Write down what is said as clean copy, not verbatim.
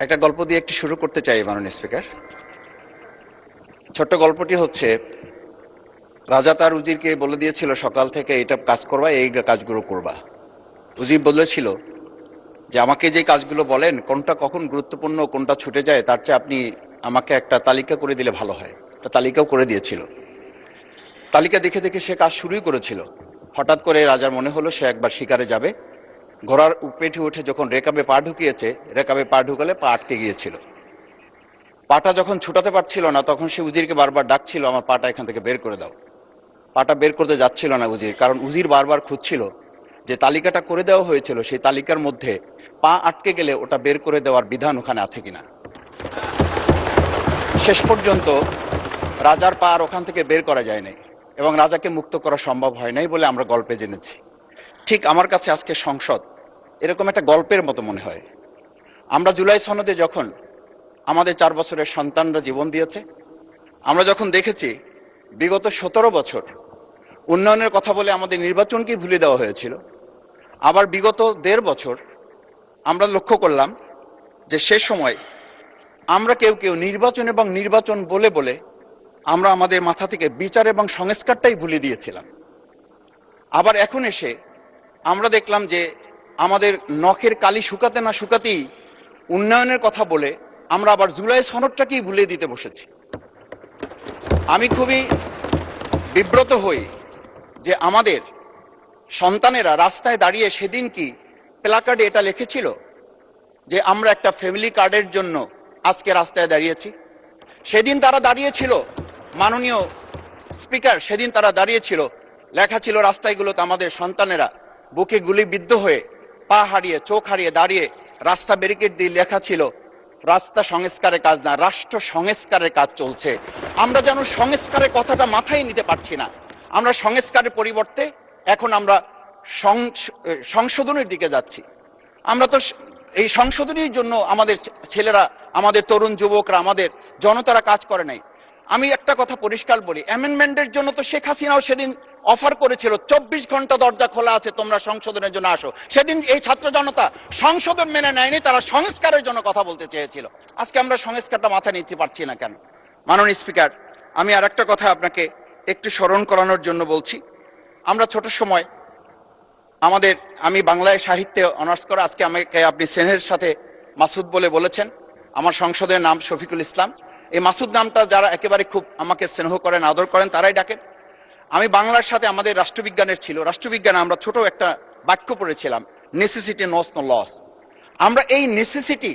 একটা গল্প দিয়ে একটু শুরু করতে চাই মাননীয় স্পিকার। ছোট্ট গল্পটি হচ্ছে, রাজা তার উজিরকে বলে দিয়েছিল সকাল থেকে এটা কাজ করবা, এই কাজগুলো করবা। উজির বলেছিল যে আমাকে যে কাজগুলো বলেন কোনটা কখন গুরুত্বপূর্ণ কোনটা ছুটে যায় তার চেয়ে আপনি আমাকে একটা তালিকা করে দিলে ভালো হয়। একটা তালিকাও করে দিয়েছিল। তালিকা দেখে দেখে সে কাজ শুরুই করেছিল। হঠাৎ করে রাজার মনে হলো সে একবার শিকারে যাবে। ঘোড়ার পেটে উঠে যখন রেকাবে পা ঢুকিয়েছে, রেকাবে পা ঢুকালে পা আটকে গিয়েছিল। পাটা যখন ছুটাতে পারছিল না তখন সে উজিরকে বারবার ডাকছিল, আমার পাটা এখান থেকে বের করে দাও। পাটা বের করতে যাচ্ছিল না উজির, কারণ উজির বারবার খুঁজছিল যে তালিকাটা করে দেওয়া হয়েছিল সেই তালিকার মধ্যে পা আটকে গেলে ওটা বের করে দেওয়ার বিধান ওখানে আছে কিনা। শেষ পর্যন্ত রাজার পা আর ওখান থেকে বের করা যায় নাই এবং রাজাকে মুক্ত করা সম্ভব হয় নাই বলে আমরা গল্পে জেনেছি। ঠিক আমার কাছে আজকে সংসদ এরকম একটা গল্পের মতো মনে হয়। আমরা জুলাই সনদে যখন আমাদের 4 বছরের সন্তানরা জীবন দিয়েছে, আমরা যখন দেখেছি বিগত 17 বছর উন্নয়নের কথা বলে আমাদের নির্বাচনকে ভুলে দেওয়া হয়েছিল, আবার বিগত 1.5 বছর আমরা লক্ষ্য করলাম যে সে সময় আমরা কেউ কেউ নির্বাচন এবং নির্বাচন বলে বলে আমরা আমাদের মাথা থেকে বিচার এবং সংস্কারটাই ভুলে দিয়েছিলাম। আবার এখন এসে আমরা দেখলাম যে আমাদের নখের কালি শুকাতে না শুকাতেই উন্নয়নের কথা বলে আমরা আবার জুলাই সনদটাকেই ভুলে দিতে বসেছি। আমি খুবই বিব্রত হই যে আমাদের সন্তানেরা রাস্তায় দাঁড়িয়ে সেদিন কি প্ল্যাকার্ডে এটা লিখেছিল যে আমরা একটা ফ্যামিলি কার্ডের জন্য আজকে রাস্তায় দাঁড়িয়েছি। সেদিন তারা দাঁড়িয়েছিল, মাননীয় স্পিকার, সেদিন তারা দাঁড়িয়েছিল, লেখা ছিল রাস্তাগুলোতে আমাদের সন্তানেরা বুকে গুলিবিদ্ধ হয়ে পা হারিয়ে চোখ হারিয়ে দাঁড়িয়ে রাস্তা ব্যারিকেড দিয়ে লেখা ছিল রাস্তা সংস্কারের কাজ না, রাষ্ট্র সংস্কারের কাজ চলছে। আমরা যেন সংস্কারের কথাটা মাথায় নিতে পারছি না। আমরা সংস্কারের পরিবর্তে এখন আমরা সংশোধনের দিকে যাচ্ছি। আমরা তো এই সংশোধনীর জন্য আমাদের ছেলেরা, আমাদের তরুণ যুবকরা, আমাদের জনতারা কাজ করে নাই। আমি একটা কথা পরিষ্কার বলি, অ্যামেন্ডমেন্টের জন্য তো শেখ হাসিনাও সেদিন অফার করেছিল 24 ঘন্টা দরজা খোলা আছে, তোমরা সংশোধনের জন্য আসো। সেদিন এই ছাত্র জনতা সংশোধন মেনে নেয়নি, তারা সংস্কারের জন্য কথা বলতে চেয়েছিল। আজকে আমরা সংস্কারটা মাথায় নিতে পারছি না কেন? মাননীয় স্পিকার, আমি আর একটা কথা আপনাকে একটু স্মরণ করানোর জন্য বলছি। আমরা ছোট সময় আমি বাংলায় সাহিত্যে অনার্স করা, আজকে আমাকে আপনি স্নেহের সাথে মাসুদ বলে বলেছেন। আমার সংসদের নাম শফিকুল ইসলাম। এই মাসুদ নামটা যারা একেবারে খুব আমাকে স্নেহ করেন, আদর করেন, তারাই ডাকেন। আমি বাংলার সাথে আমাদের রাষ্ট্রবিজ্ঞানের ছিল, রাষ্ট্রবিজ্ঞানে আমরা ছোট একটা বাক্য পড়েছিলাম, নেসেসিটি নোস নো লস। আমরা এই নেসেসিটি